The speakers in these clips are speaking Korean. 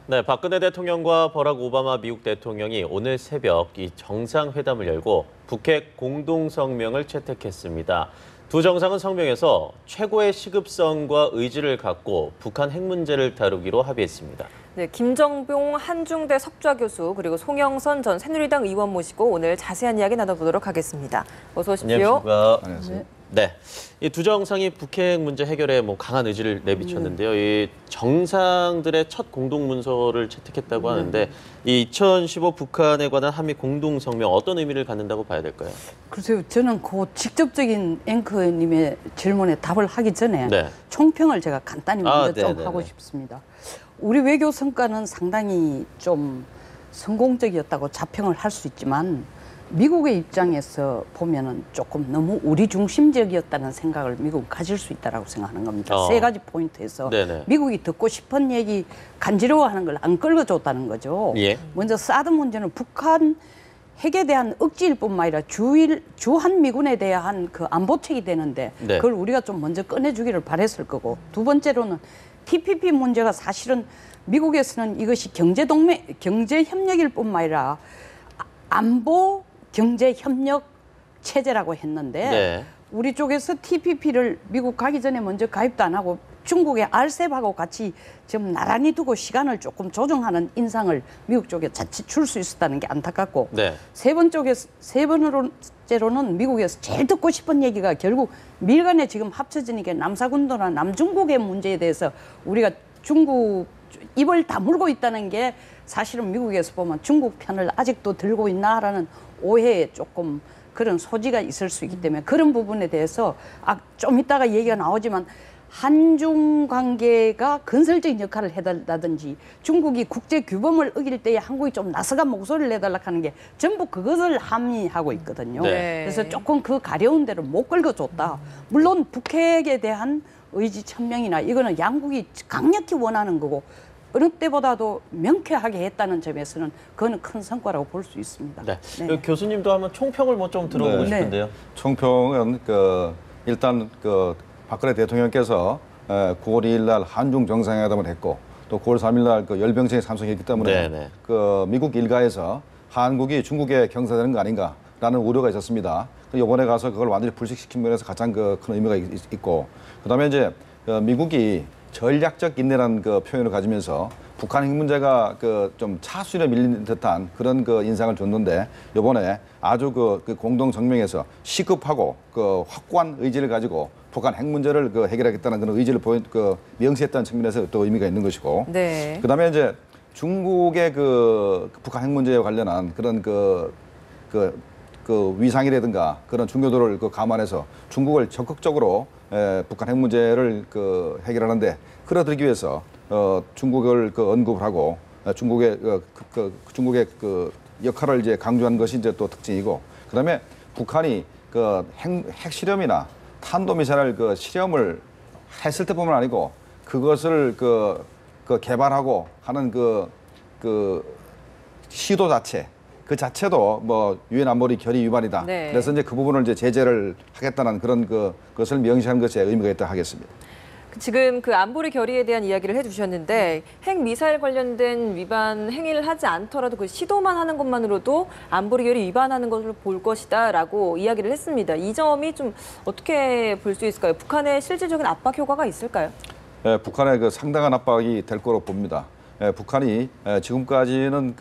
네, 박근혜 대통령과 버락 오바마 미국 대통령이 오늘 새벽 이 정상회담을 열고 북핵 공동성명을 채택했습니다. 두 정상은 성명에서 최고의 시급성과 의지를 갖고 북한 핵 문제를 다루기로 합의했습니다. 네, 김정봉 한중대 석좌 교수 그리고 송영선 전 새누리당 의원 모시고 오늘 자세한 이야기 나눠보도록 하겠습니다. 어서 오십시오. 안녕하십니까. 안녕하세요. 네, 이 두 정상이 북핵 문제 해결에 강한 의지를 내비쳤는데요. 이 정상들의 첫 공동 문서를 채택했다고 하는데 이 2015 북한에 관한 한미 공동 성명 어떤 의미를 갖는다고 봐야 될까요? 글쎄요, 저는 그 직접적인 앵커님의 질문에 답을 하기 전에 네. 총평을 제가 간단히 먼저 좀 네네네. 하고 싶습니다. 우리 외교 성과는 상당히 좀 성공적이었다고 자평을 할 수 있지만 미국의 입장에서 보면은 조금 너무 우리 중심적이었다는 생각을 미국은 가질 수 있다라고 생각하는 겁니다. 세 가지 포인트에서 네네. 미국이 듣고 싶은 얘기 간지러워하는 걸 안 끌어줬다는 거죠. 예. 먼저 사드 문제는 북한 핵에 대한 억지일 뿐만 아니라 주한미군에 대한 그 안보책이 되는데 네. 그걸 우리가 좀 먼저 꺼내주기를 바랬을 거고, 두 번째로는 TPP 문제가 사실은 미국에서는 이것이 경제협력일 뿐만 아니라 안보 경제협력 체제라고 했는데 네. 우리 쪽에서 TPP를 미국 가기 전에 먼저 가입도 안 하고 중국의 RCEP하고 같이 좀 나란히 두고 시간을 조금 조정하는 인상을 미국 쪽에 자칫 줄 수 있었다는 게 안타깝고, 네. 세 번째로는 미국에서 제일 듣고 싶은 얘기가 결국 미일 간에 지금 합쳐지니까 남사군도나 남중국의 문제에 대해서 우리가 중국 입을 다물고 있다는 게 사실은 미국에서 보면 중국 편을 아직도 들고 있나라는 오해에 조금 그런 소지가 있을 수 있기 때문에 그런 부분에 대해서 좀 이따가 얘기가 나오지만 한중 관계가 건설적인 역할을 해달라든지 중국이 국제 규범을 어길 때에 한국이 좀 나서간 목소리를 내달라 하는 게 전부 그것을 함의하고 있거든요. 네. 그래서 조금 그 가려운 데를 못 긁어줬다. 물론 북핵에 대한 의지 천명이나 이거는 양국이 강력히 원하는 거고 어느 때보다도 명쾌하게 했다는 점에서는 그거는 큰 성과라고 볼 수 있습니다. 네. 네. 교수님도 한번 총평을 좀 들어보고 네. 싶은데요. 총평은 일단 박근혜 대통령께서 9월 2일 날 한중 정상회담을 했고 또 9월 3일 날 열병식에 참석했기 때문에 네네. 미국 일가에서 한국이 중국에 경사되는 거 아닌가라는 우려가 있었습니다. 이번에 가서 그걸 완전히 불식시킨 면에서 가장 큰 의미가 있고, 그다음에 이제 미국이 전략적 인내라는 표현을 가지면서 북한 핵 문제가 좀 차수에 밀린 듯한 그런 인상을 줬는데, 이번에 아주 공동 성명에서 시급하고 확고한 의지를 가지고 북한 핵 문제를 해결하겠다는 그런 의지를 명시했다는 측면에서 또 의미가 있는 것이고, 네. 그다음에 이제 중국의 북한 핵 문제에 관련한 그런 위상이라든가 그런 중요도를 감안해서 중국을 적극적으로 북한 핵 문제를 해결하는데 끌어들이기 위해서 중국을 언급을 하고 중국의 역할을 이제 강조한 것이 이제 또 특징이고, 그다음에 북한이 핵실험이나 탄도미사일 실험을 했을 때뿐만 아니고 그것을 개발하고 하는 시도 자체 그 자체도 유엔 안보리 결의 위반이다. 네. 그래서 이제 그 부분을 이제 제재를 하겠다는 그런 것을 명시한 것에 의미가 있다 하겠습니다. 지금 그 안보리 결의에 대한 이야기를 해주셨는데 핵 미사일 관련된 위반 행위를 하지 않더라도 그 시도만 하는 것만으로도 안보리 결의 위반하는 것을 볼 것이다라고 이야기를 했습니다. 이 점이 좀 어떻게 볼 수 있을까요? 북한의 실질적인 압박 효과가 있을까요? 북한의 상당한 압박이 될 거로 봅니다. 북한이 지금까지는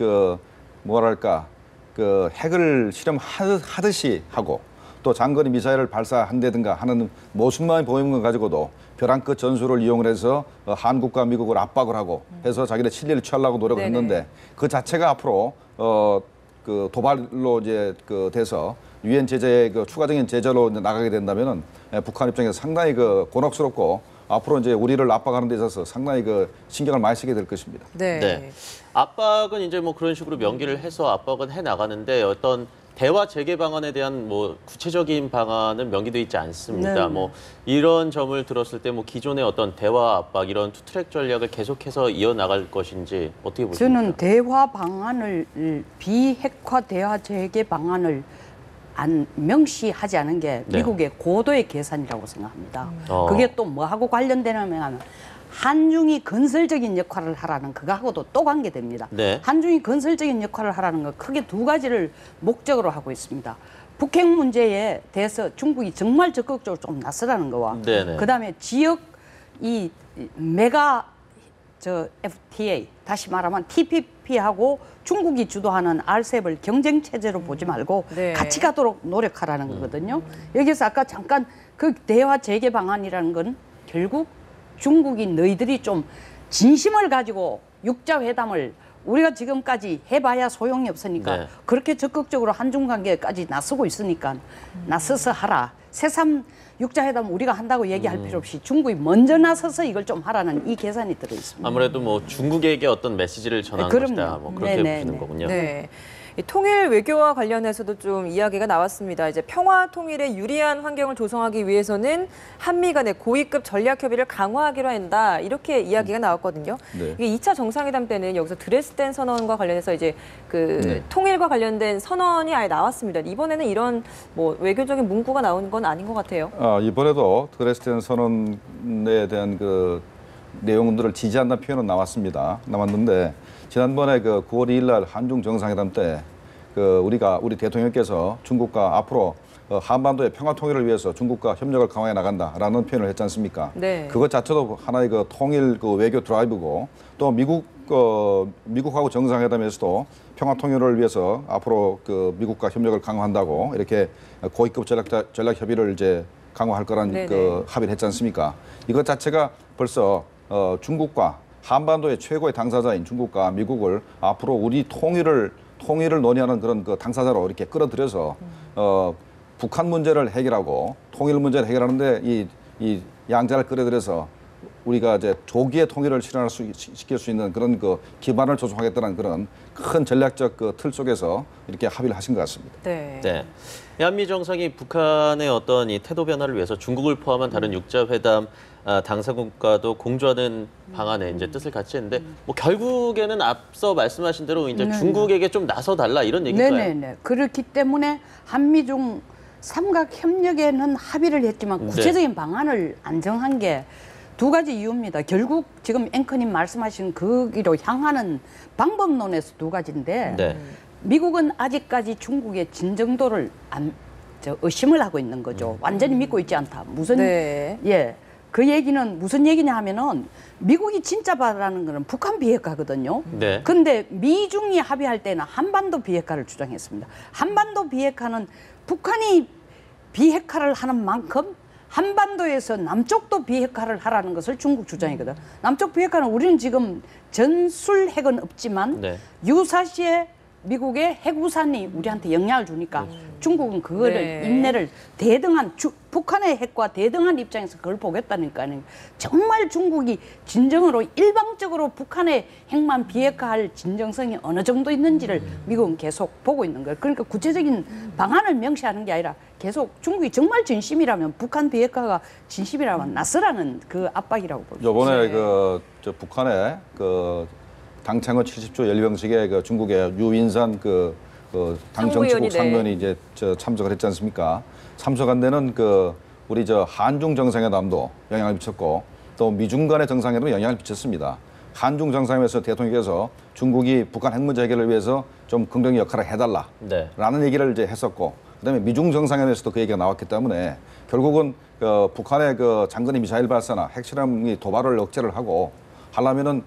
핵을 실험하듯이 하고 또 장거리 미사일을 발사한다든가 하는 모순만 보이는 것 가지고도 벼랑 끝 전술을 이용을 해서 한국과 미국을 압박을 하고 해서 자기네 친리를 취하려고 노력을 네네. 했는데 그 자체가 앞으로 도발로 이제 돼서 유엔 제재의 추가적인 제재로 나가게 된다면은 북한 입장에서 상당히 곤혹스럽고 앞으로 이제 우리를 압박하는 데 있어서 상당히 신경을 많이 쓰게 될 것입니다. 네. 네. 압박은 이제 그런 식으로 명기를 해서 압박은 해 나가는데 어떤 대화 재개 방안에 대한 구체적인 방안은 명기돼 있지 않습니다. 네. 이런 점을 들었을 때 기존의 어떤 대화 압박 이런 투트랙 전략을 계속해서 이어 나갈 것인지 어떻게 보십니까? 저는 대화 방안을 비핵화 대화 재개 방안을 명시하지 않은 게 네. 미국의 고도의 계산이라고 생각합니다. 그게 또 뭐하고 관련되냐면 한중이 건설적인 역할을 하라는 그거하고도 또 관계됩니다. 네. 한중이 건설적인 역할을 하라는 거 크게 두 가지를 목적으로 하고 있습니다. 북핵 문제에 대해서 중국이 정말 적극적으로 좀 나서라는 거와 네네. 그다음에 지역 이 메가 FTA 다시 말하면 TPP하고 중국이 주도하는 RCEP을 경쟁 체제로 보지 말고 네. 같이 가도록 노력하라는 거거든요. 여기서 아까 잠깐 그 대화 재개 방안이라는 건 결국 중국이 너희들이 좀 진심을 가지고 육자 회담을 우리가 지금까지 해봐야 소용이 없으니까 네. 그렇게 적극적으로 한중 관계까지 나서고 있으니까 나서서 하라. 새삼 육자회담 우리가 한다고 얘기할 필요 없이 중국이 먼저 나서서 이걸 좀 하라는 이 계산이 들어 있습니다. 아무래도 뭐 중국에게 어떤 메시지를 전한 그럼요. 것이다. 뭐 그렇게 네네, 보시는 네. 거군요. 네. 이 통일 외교와 관련해서도 좀 이야기가 나왔습니다. 이제 평화 통일에 유리한 환경을 조성하기 위해서는 한미 간의 고위급 전략 협의를 강화하기로 한다. 이렇게 이야기가 나왔거든요. 네. 이게 2차 정상회담 때는 여기서 드레스덴 선언과 관련해서 이제 그 네. 통일과 관련된 선언이 아예 나왔습니다. 이번에는 이런 뭐 외교적인 문구가 나온 건 아닌 것 같아요. 이번에도 드레스덴 선언에 대한 그 내용들을 지지한다는 표현은 나왔는데 지난번에 그 9월 2일 날 한중 정상회담 때 그 우리 대통령께서 중국과 앞으로 한반도의 평화 통일을 위해서 중국과 협력을 강화해 나간다라는 표현을 했지 않습니까? 네. 그것 자체도 하나의 그 통일 그 외교 드라이브고 또 미국하고 정상회담에서도 평화 통일을 위해서 앞으로 그 미국과 협력을 강화한다고 이렇게 고위급 전략 협의를 이제 강화할 거란 네네. 그 합의를 했지 않습니까? 이것 자체가 벌써 중국과 한반도의 최고의 당사자인 중국과 미국을 앞으로 우리 통일을 논의하는 그런 그 당사자로 이렇게 끌어들여서 북한 문제를 해결하고 통일 문제를 해결하는데 이 양자를 끌어들여서 우리가 이제 조기에 통일을 시킬 수 있는 그런 그 기반을 조성하겠다는 그런 큰 전략적 그 틀 속에서 이렇게 합의를 하신 것 같습니다. 네. 네. 한미 정상이 북한의 어떤 이 태도 변화를 위해서 중국을 포함한 다른 육자회담 당사국과도 공조하는 방안에 이제 뜻을 같이 했는데 뭐 결국에는 앞서 말씀하신 대로 이제 네네. 중국에게 좀 나서달라 이런 얘기인가요? 네네네. 그렇기 때문에 한미중 삼각 협력에는 합의를 했지만 네. 구체적인 방안을 안 정한 게 두 가지 이유입니다. 결국 지금 앵커님 말씀하신 거기로 향하는 방법론에서 두 가지인데 네. 미국은 아직까지 중국의 진정도를 의심을 하고 있는 거죠. 완전히 믿고 있지 않다. 무슨 네. 그 얘기는 무슨 얘기냐 하면은 미국이 진짜 바라는 거는 북한 비핵화거든요. 네. 근데 미중이 합의할 때는 한반도 비핵화를 주장했습니다. 한반도 비핵화는 북한이 비핵화를 하는 만큼 한반도에서 남쪽도 비핵화를 하라는 것을 중국 주장이거든. 남쪽 비핵화는 우리는 지금 전술 핵은 없지만 네. 유사시에 미국의 핵우산이 우리한테 영향을 주니까 중국은 그거를 네. 인내를 북한의 핵과 대등한 입장에서 그걸 보겠다니까요. 정말 중국이 진정으로 일방적으로 북한의 핵만 비핵화할 진정성이 어느 정도 있는지를 미국은 계속 보고 있는 거예요. 그러니까 구체적인 방안을 명시하는 게 아니라 계속 중국이 정말 진심이라면 북한 비핵화가 진심이라면 나서라는 그 압박이라고 볼 수 있습니다. 이번에 저 북한의 그 당창호 70조 연립형식에 그 중국의 유인산 당 상무위원이, 정치국 네. 상무위원이 이제 참석을 했지 않습니까? 참석한 데는 우리 한중 정상회담도 영향을 미쳤고 또 미중 간의 정상회담도 영향을 미쳤습니다. 한중 정상회담에서 대통령께서 중국이 북한 핵 문제 해결을 위해서 좀 긍정의 역할을 해달라라는 네. 얘기를 이제 했었고 그다음에 미중 정상회담에서도 그 얘기가 나왔기 때문에 결국은 북한의 장거리 미사일 발사나 핵실험 도발을 억제를 하고 하려면은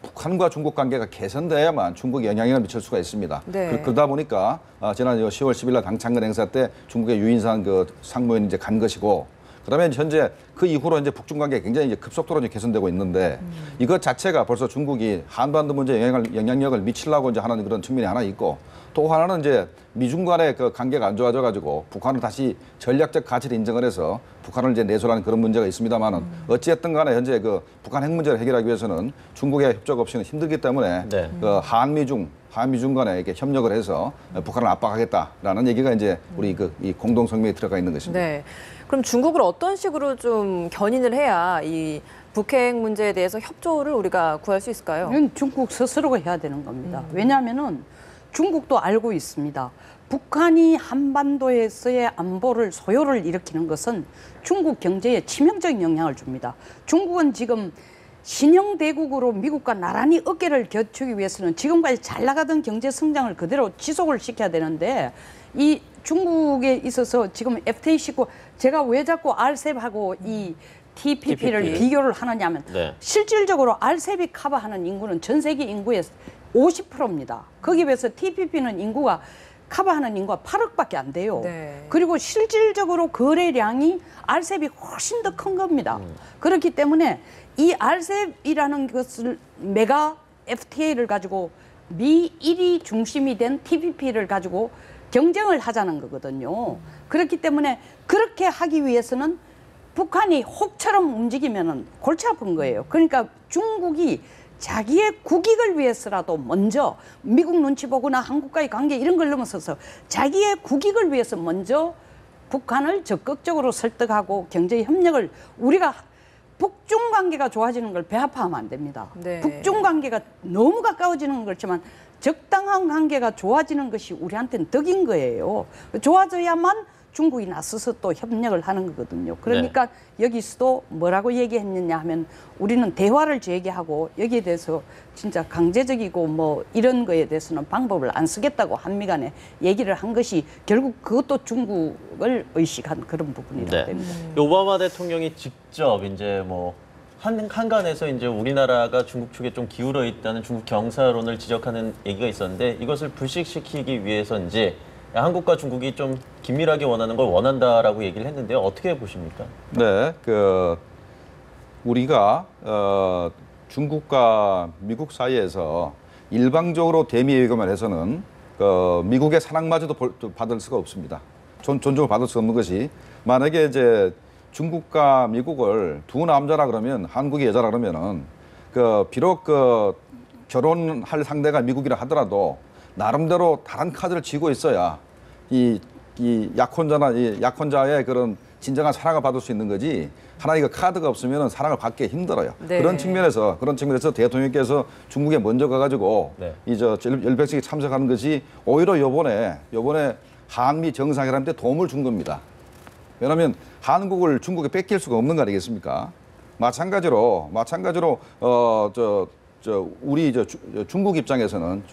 북한과 중국 관계가 개선돼야만 중국에 영향을 미칠 수가 있습니다. 네. 그러다 보니까 지난 10월 10일 날 당창건 행사 때 중국의 유인산 상무위원이 이제 간 것이고 그다음에 현재 그 이후로 이제 북중 관계가 굉장히 이제 급속도로 이제 개선되고 있는데 이것 자체가 벌써 중국이 한반도 문제에 영향력을 미치려고 이제 하는 그런 측면이 하나 있고 또 하나는 이제 미중 간의 그 관계가 안 좋아져 가지고 북한을 다시 전략적 가치를 인정을 해서 북한을 이제 내소라는 그런 문제가 있습니다만은 어찌됐든 간에 현재 북한 핵 문제를 해결하기 위해서는 중국의 협조 없이는 힘들기 때문에 네. 한미중 간에 이렇게 협력을 해서 북한을 압박하겠다라는 얘기가 이제 우리 이 공동 성명에 들어가 있는 것입니다. 네. 그럼 중국을 어떤 식으로 좀 견인을 해야 이 북핵 문제에 대해서 협조를 우리가 구할 수 있을까요? 이건 중국 스스로가 해야 되는 겁니다. 왜냐하면은 중국도 알고 있습니다. 북한이 한반도에서의 안보를 소요를 일으키는 것은 중국 경제에 치명적인 영향을 줍니다. 중국은 지금 신형 대국으로 미국과 나란히 어깨를 겨추기 위해서는 지금까지 잘 나가던 경제 성장을 그대로 지속을 시켜야 되는데 이 중국에 있어서 지금 FTA 싣고 제가 왜 자꾸 RCEP하고 이 TPP를 TPP. 비교를 하느냐면 네. 실질적으로 RCEP이 커버하는 인구는 전 세계 인구의 50%입니다. 거기에 비해서 TPP는 인구가 커버하는 인구가 8억밖에 안 돼요. 네. 그리고 실질적으로 거래량이 RCEP이 훨씬 더 큰 겁니다. 그렇기 때문에 이 RCEP이라는 것을 메가 FTA를 가지고 미일이 중심이 된 TPP를 가지고 경쟁을 하자는 거거든요. 그렇기 때문에 그렇게 하기 위해서는 북한이 혹처럼 움직이면은 골치 아픈 거예요. 그러니까 중국이 자기의 국익을 위해서라도 먼저 미국 눈치 보거나 한국과의 관계 이런 걸 넘어서서 자기의 국익을 위해서 먼저 북한을 적극적으로 설득하고 경제 협력을 우리가 북중 관계가 좋아지는 걸 배아파하면 안 됩니다. 네. 북중 관계가 너무 가까워지는 건 그렇지만 적당한 관계가 좋아지는 것이 우리한테는 덕인 거예요. 좋아져야만 중국이 나서서 또 협력을 하는 거거든요. 그러니까 여기서도 뭐라고 얘기했느냐 하면 우리는 대화를 제기하고 여기에 대해서 진짜 강제적이고 뭐 이런 거에 대해서는 방법을 안 쓰겠다고 한미 간에 얘기를 한 것이 결국 그것도 중국을 의식한 그런 부분이라 네. 됩니다. 오바마 대통령이 직접 이제 뭐 한간에서 이제 우리나라가 중국 쪽에 좀 기울어 있다는 중국 경사론을 지적하는 얘기가 있었는데 이것을 불식시키기 위해서인지 한국과 중국이 좀 긴밀하게 원하는 걸 원한다라고 얘기를 했는데요. 어떻게 보십니까? 네, 우리가 중국과 미국 사이에서 일방적으로 대미 외교만 해서는 미국의 사랑마저도 받을 수가 없습니다. 존중을 받을 수 없는 것이 만약에 이제 중국과 미국을 두 남자라 그러면 한국이 여자라 그러면은 비록 결혼할 상대가 미국이라 하더라도 나름대로 다른 카드를 쥐고 있어야 이 약혼자의 그런 진정한 사랑을 받을 수 있는 거지 하나의 카드가 없으면 사랑을 받기 힘들어요. 네. 그런 측면에서 대통령께서 중국에 먼저 가가지고 네. 열백식에 참석하는 것이 오히려 요번에 한미 정상회담 때 도움을 준 겁니다. 왜냐하면 한국을 중국에 뺏길 수가 없는 거 아니겠습니까? 마찬가지로 우리 중국 입장에서는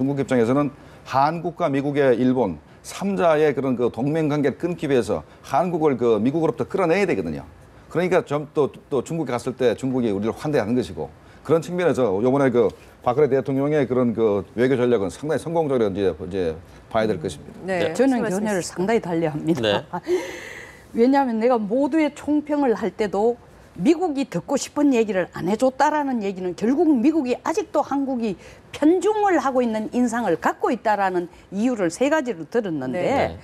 한국과 미국의 일본 3자의 그런 동맹 관계를 끊기 위해서 한국을 미국으로부터 끌어내야 되거든요. 그러니까 또 중국에 갔을 때 중국이 우리를 환대하는 것이고 그런 측면에서 이번에 박근혜 대통령의 그런 외교 전략은 상당히 성공적으로 이제 봐야 될 것입니다. 네. 저는 말씀하셨습니다. 견해를 상당히 달리합니다. 네. 왜냐하면 내가 모두의 총평을 할 때도 미국이 듣고 싶은 얘기를 안 해줬다라는 얘기는 결국 미국이 아직도 한국이 편중을 하고 있는 인상을 갖고 있다라는 이유를 세 가지로 들었는데 네.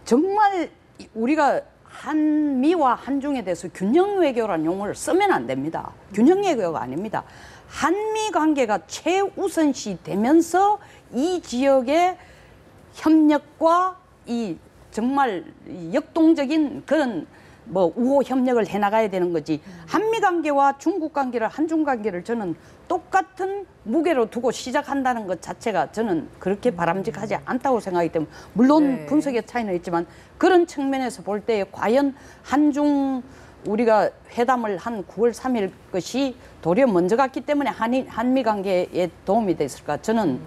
정말 우리가 한미와 한중에 대해서 균형 외교라는 용어를 쓰면 안 됩니다. 균형 외교가 아닙니다. 한미 관계가 최우선시 되면서 이 지역의 협력과 이 정말 역동적인 그런 우호 협력을 해나가야 되는 거지. 한미 관계와 중국 관계를 한중 관계를 저는 똑같은 무게로 두고 시작한다는 것 자체가 저는 그렇게 바람직하지 않다고 생각하기 때문에 물론 네. 분석의 차이는 있지만 그런 측면에서 볼 때 과연 한중 우리가 회담을 한 9월 3일 것이 도리어 먼저 갔기 때문에 한미 관계에 도움이 됐을까? 저는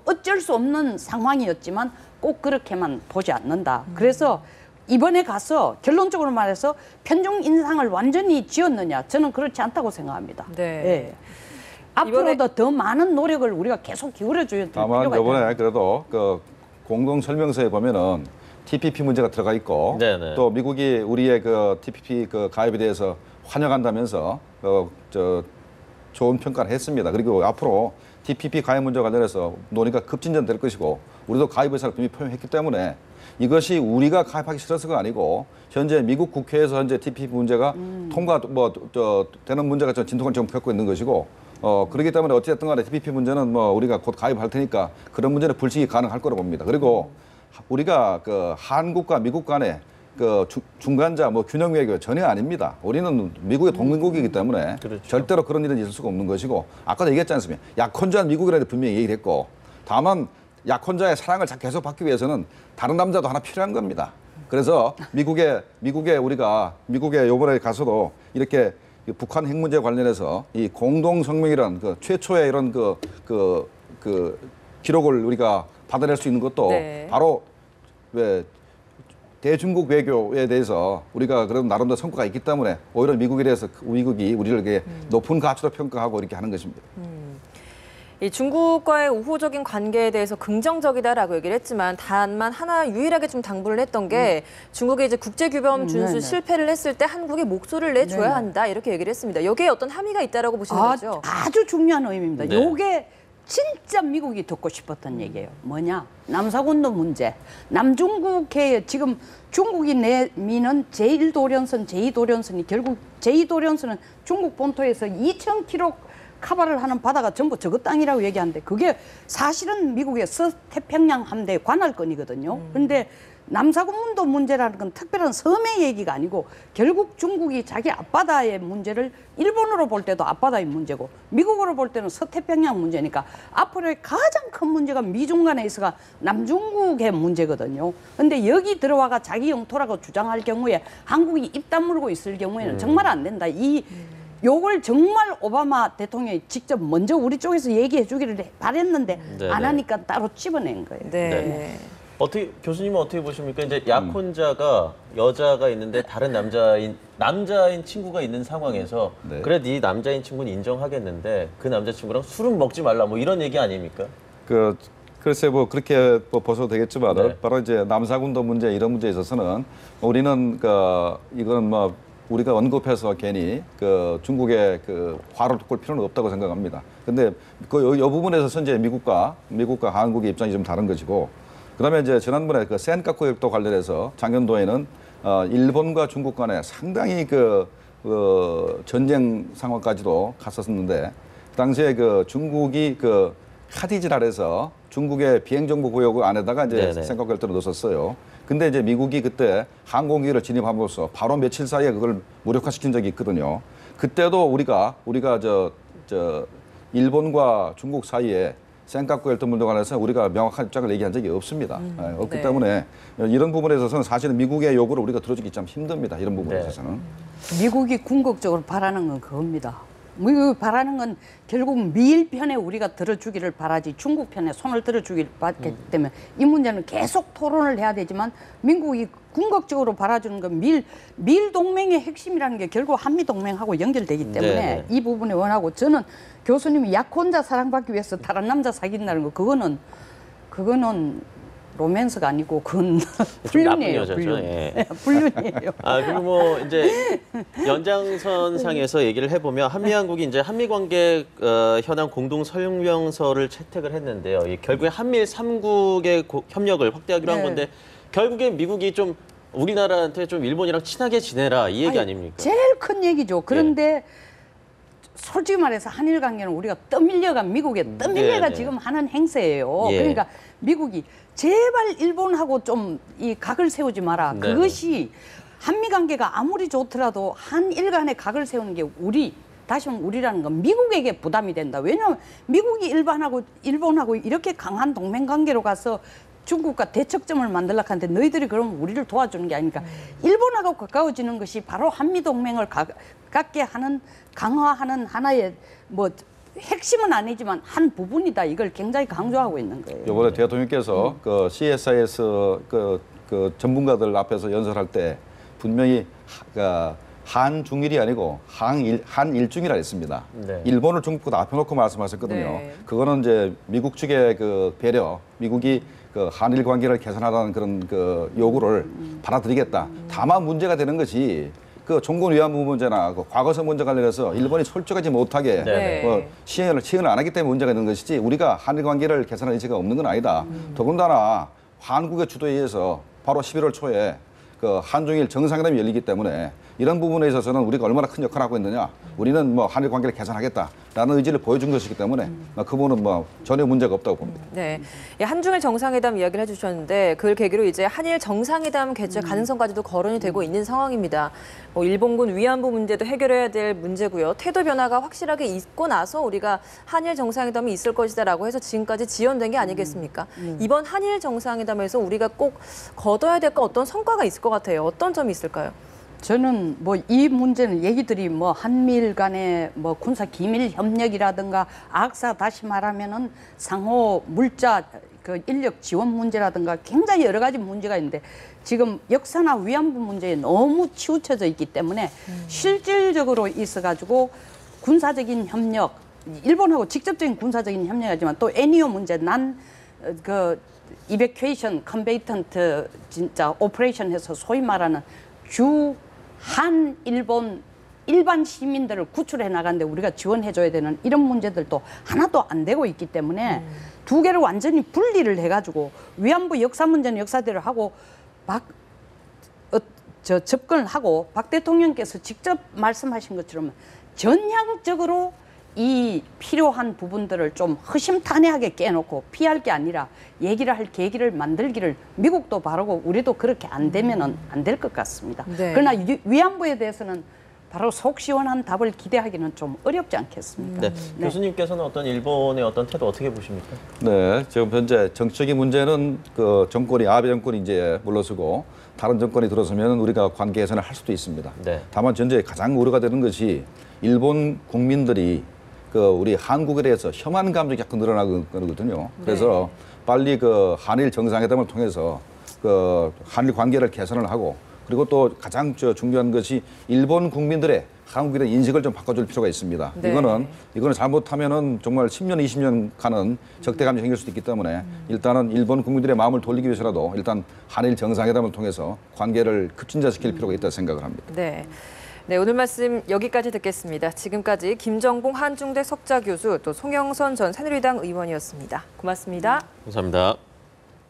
어쩔 수 없는 상황이었지만 꼭 그렇게만 보지 않는다. 그래서 이번에 가서 결론적으로 말해서 편중 인상을 완전히 지었느냐? 저는 그렇지 않다고 생각합니다. 네. 예. 앞으로도 더 많은 노력을 우리가 계속 기울여줘야 될 필요가 다만 있다. 이번에 그래도 공동 설명서에 보면은 TPP 문제가 들어가 있고 네네. 또 미국이 우리의 TPP 가입에 대해서 환영한다면서 좋은 평가를 했습니다. 그리고 앞으로 TPP 가입 문제 관련해서 논의가 급진전될 것이고 우리도 가입 의사를 분명히 표명했기 때문에 이것이 우리가 가입하기 싫어서가 아니고 현재 미국 국회에서 현재 TPP 문제가 되는 문제가 진통을 지금 겪고 있는 것이고 그렇기 때문에 어찌됐든 간에 TPP 문제는 우리가 곧 가입할 테니까 그런 문제는 불식이 가능할 거라고 봅니다. 그리고 우리가 한국과 미국 간에 중간자 균형 외교 전혀 아닙니다. 우리는 미국의 동맹국이기 때문에 그렇죠. 절대로 그런 일은 있을 수가 없는 것이고 아까도 얘기했지 않습니까? 약혼자는 미국이라는 분명히 얘기를 했고 다만 약혼자의 사랑을 계속 받기 위해서는 다른 남자도 하나 필요한 겁니다. 그래서 미국에 우리가 미국에 요번에 가서도 이렇게 이 북한 핵 문제 관련해서 이 공동 성명이라는 그 최초의 이런 그 기록을 우리가 받아낼 수 있는 것도 네. 바로 왜 대중국 외교에 대해서 우리가 그런 나름대로 성과가 있기 때문에 오히려 미국에 대해서 미국이 우리를 이렇게 높은 가치로 평가하고 이렇게 하는 것입니다. 이 중국과의 우호적인 관계에 대해서 긍정적이다라고 얘기를 했지만 다만 하나 유일하게 좀 당부를 했던 게 중국이 이제 국제규범 준수 네네. 실패를 했을 때 한국이 목소리를 내줘야 네네. 한다 이렇게 얘기를 했습니다. 여기에 어떤 함의가 있다라고 보시는 거죠? 아주 중요한 의미입니다. 네. 요게 진짜 미국이 듣고 싶었던 얘기예요. 뭐냐? 남사군도 문제. 남중국해에 지금 중국이 내미는 제1도련선, 제2도련선이 결국 제2도련선은 중국 본토에서 2,000km 카바를 하는 바다가 전부 저거 땅이라고 얘기하는데 그게 사실은 미국의 서태평양 함대의 관할권이거든요. 그런데 남사군문도 문제라는 건 특별한 섬의 얘기가 아니고 결국 중국이 자기 앞바다의 문제를 일본으로 볼 때도 앞바다의 문제고 미국으로 볼 때는 서태평양 문제니까 앞으로의 가장 큰 문제가 미중 간에 있어가 남중국의 문제거든요. 근데 여기 들어와가 자기 영토라고 주장할 경우에 한국이 입 다물고 있을 경우에는 정말 안 된다. 요걸 정말 오바마 대통령이 직접 먼저 우리 쪽에서 얘기해 주기를 바랬는데 네네. 안 하니까 따로 집어낸 거예요. 네. 어떻게 교수님은 어떻게 보십니까? 이제 약혼자가 여자가 있는데 다른 남자인 친구가 있는 상황에서 네. 그래 네 남자인 친구는 인정하겠는데 그 남자친구랑 술은 먹지 말라 뭐 이런 얘기 아닙니까? 글쎄 뭐 그렇게 보셔도 되겠지만 네. 바로 이제 남사군도 문제 이런 문제에 있어서는 우리는 이거는 뭐 우리가 언급해서 괜히 중국의 화를 돋굴 필요는 없다고 생각합니다. 근데 이 부분에서 이제 미국과 한국의 입장이 좀 다른 것이고, 그다음에 이제 지난번에 센카쿠 협도 관련해서 작년도에는 일본과 중국 간에 상당히 전쟁 상황까지도 갔었는데 그 당시에 중국이 카디지랄에서 중국의 비행정보 구역 안에다가 이제 네네. 센카쿠 협도를 넣었었어요. 근데 이제 미국이 그때 항공기를 진입함으로써 바로 며칠 사이에 그걸 무력화시킨 적이 있거든요. 그때도 우리가 일본과 중국 사이에 센카쿠 협정 문제 관해서 우리가 명확한 입장을 얘기한 적이 없습니다. 없기 네. 때문에 이런 부분에 있어서는 사실은 미국의 요구를 우리가 들어주기 참 힘듭니다. 이런 부분에 네. 있어서는. 미국이 궁극적으로 바라는 건 그겁니다. 미국이 바라는 건 결국 미일 편에 우리가 들어주기를 바라지 중국 편에 손을 들어주기를 바라기 때문에 이 문제는 계속 토론을 해야 되지만 미국이 궁극적으로 바라주는 건 미일 동맹의 핵심이라는 게 결국 한미 동맹하고 연결되기 때문에 네네. 이 부분에 원하고 저는 교수님이 약혼자 사랑받기 위해서 다른 남자 사귄다는 거 그거는 로맨스가 아니고 그건 좀 나쁜 불륜이에요. 여자죠. 불륜. 예. 불륜이에요. 그리고 뭐 이제 연장선상에서 얘기를 해보면 한미한국이 이제 한미 관계 현안 공동 설명서를 채택을 했는데요. 결국에 한미일 3국의 협력을 확대하기로 한 네. 건데 결국에 미국이 좀 우리나라한테 좀 일본이랑 친하게 지내라 이 얘기 아닙니까? 제일 큰 얘기죠. 그런데 솔직히 말해서 한일 관계는 우리가 미국에 떠밀려가 네. 지금 하는 행세예요. 예. 그러니까 미국이 제발 일본하고 좀 이 각을 세우지 마라. 네. 그것이 한미 관계가 아무리 좋더라도 한일 간의 각을 세우는 게 다시 말하면 우리라는 건 미국에게 부담이 된다. 왜냐하면 미국이 일본하고 이렇게 강한 동맹 관계로 가서 중국과 대척점을 만들려고 하는데 너희들이 그럼 우리를 도와주는 게 아니니까 일본하고 가까워지는 것이 바로 한미동맹을 갖게 하는 강화하는 하나의 뭐 핵심은 아니지만 한 부분이다. 이걸 굉장히 강조하고 있는 거예요. 이번에 대통령께서 CSIS 전문가들 앞에서 연설할 때 분명히 한중일이 아니고 한일중이라 했습니다. 네. 일본을 중국보다 앞에 놓고 말씀하셨거든요. 네. 그거는 이제 미국 측의 배려, 미국이 한일 관계를 개선하라는 그런 요구를 받아들이겠다. 다만 문제가 되는 것이 종군 위안부 문제나 과거사 문제 관련해서 일본이 솔직하지 못하게 네. 시행을 안 하기 때문에 문제가 있는 것이지 우리가 한일 관계를 개선할 의지가 없는 건 아니다. 더군다나 한국의 주도에 의해서 바로 11월 초에 한중일 정상회담이 열리기 때문에 이런 부분에 있어서는 우리가 얼마나 큰 역할을 하고 있느냐. 우리는 한일 관계를 개선하겠다라는 의지를 보여준 것이기 때문에 그 부분은 전혀 문제가 없다고 봅니다. 네, 한중일 정상회담 이야기를 해주셨는데 그걸 계기로 이제 한일 정상회담 개최 가능성까지도 거론이 되고 있는 상황입니다. 일본군 위안부 문제도 해결해야 될 문제고요. 태도 변화가 확실하게 있고 나서 우리가 한일 정상회담이 있을 것이다라고 해서 지금까지 지연된 게 아니겠습니까? 이번 한일 정상회담에서 우리가 꼭 거둬야 될 어떤 성과가 있을 것 같아요. 어떤 점이 있을까요? 저는 뭐 이 문제는 얘기들이 뭐 한미일 간의 뭐 군사 기밀 협력이라든가 악사 다시 말하면은 상호 물자 그 인력 지원 문제라든가 굉장히 여러 가지 문제가 있는데 지금 역사나 위안부 문제에 너무 치우쳐져 있기 때문에 실질적으로 있어가지고 군사적인 협력, 일본하고 직접적인 군사적인 협력이지만 또 애니오 문제, 그 이베큐에이션 컨베이턴트 진짜 오퍼레이션 해서 소위 말하는 한 일본 일반 시민들을 구출해 나가는데 우리가 지원해줘야 되는 이런 문제들도 하나도 안 되고 있기 때문에 두 개를 완전히 분리를 해가지고 위안부 역사 문제는 역사대로 하고 접근을 하고 박 대통령께서 직접 말씀하신 것처럼 전향적으로 이 필요한 부분들을 좀 허심탄회하게 깨놓고 피할 게 아니라 얘기를 할 계기를 만들기를 미국도 바라고 우리도 그렇게 안 되면은 안 될 것 같습니다. 네. 그러나 위안부에 대해서는 바로 속 시원한 답을 기대하기는 좀 어렵지 않겠습니까? 네. 교수님께서는 어떤 일본의 어떤 태도 어떻게 보십니까? 네, 지금 현재 정치적인 문제는 그 정권이 아베 정권이 이제 물러서고 다른 정권이 들어서면 우리가 관계 개선을 할 수도 있습니다. 네. 다만 현재 가장 우려가 되는 것이 일본 국민들이 그 우리 한국에 대해서 혐한 감정이 자꾸 늘어나거든요. 그래서 빨리 그 한일 정상회담을 통해서 그 한일 관계를 개선을 하고 그리고 또 가장 중요한 것이 일본 국민들의 한국에 대한 인식을 좀 바꿔줄 필요가 있습니다. 네. 이거는 잘못하면은 정말 10년, 20년 가는 적대감이 생길 수도 있기 때문에 일단은 일본 국민들의 마음을 돌리기 위해서라도 일단 한일 정상회담을 통해서 관계를 급진자시킬 필요가 있다고 생각을 합니다. 네. 네, 오늘 말씀 여기까지 듣겠습니다. 지금까지 김정봉 한중대 석좌 교수 또 송영선 전 새누리당 의원이었습니다. 고맙습니다. 감사합니다.